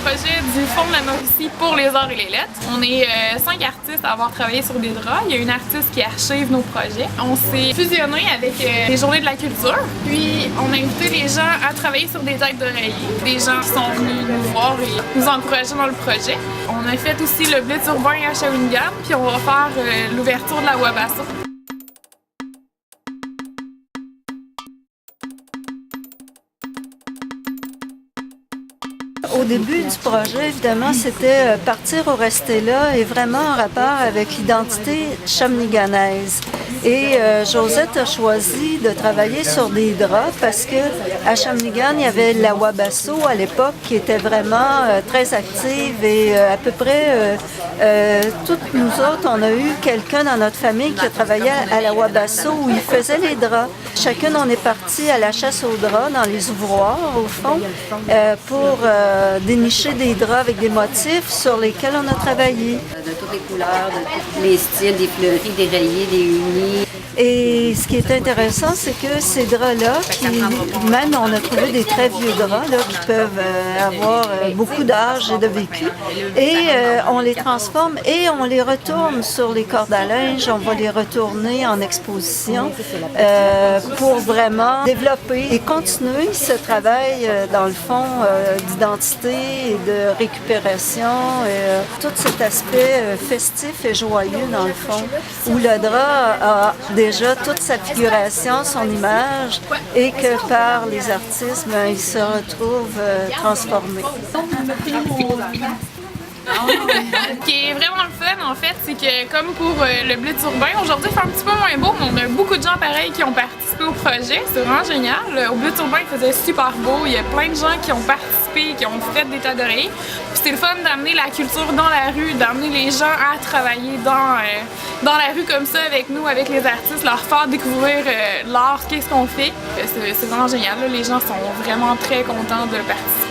projet du Fonds de la Mauricie pour les arts et les lettres. On est 5 artistes à avoir travaillé sur des draps. Il y a une artiste qui archive nos projets. On s'est fusionné avec les Journées de la culture. Puis on a invité les gens à travailler sur des têtes d'oreiller. Des gens qui sont venus nous voir et nous encourager dans le projet. On a fait aussi le Blitz urbain à Shawinigan. Puis on va faire l'ouverture de la Wabasso. Au début du projet, évidemment, c'était partir ou rester là et vraiment en rapport avec l'identité shawinigannaise. Et Josette a choisi de travailler sur des draps parce que à Shawinigan, il y avait la Wabasso à l'époque qui était vraiment très active et à peu près toutes nous autres, on a eu quelqu'un dans notre famille qui a travaillé à la Wabasso où il faisait les draps. Chacun, on est parti à la chasse aux draps dans les ouvroirs, au fond, pour dénicher des draps avec des motifs sur lesquels on a travaillé. De toutes les couleurs, de tous les styles, des fleuris, des rayés, des unis. Et ce qui est intéressant, c'est que ces draps-là, même on a trouvé des très vieux draps là, qui peuvent avoir beaucoup d'âge et de vécu, et on les transforme et on les retourne sur les cordes à linge, on va les retourner en exposition pour vraiment développer et continuer ce travail, dans le fond, d'identité et de récupération, tout cet aspect festif et joyeux, dans le fond, où le drap a déjà toute sa figuration, son image, et que par les artistes, il se retrouve transformé. Ce qui est vraiment le fun, en fait, c'est que comme pour le Blitz urbain, aujourd'hui, c'est un petit peu moins beau, mais on a beaucoup de gens pareils qui ont participé au projet. C'est vraiment génial. Au Blitz urbain, il faisait super beau. Il y a plein de gens qui ont participé, qui ont fait des tas d'oreillers. Puis c'est le fun d'amener la culture dans la rue, d'amener les gens à travailler dans la rue comme ça avec nous, avec les artistes, leur faire découvrir l'art, qu'est-ce qu'on fait. C'est vraiment génial. Là. Les gens sont vraiment très contents de participer.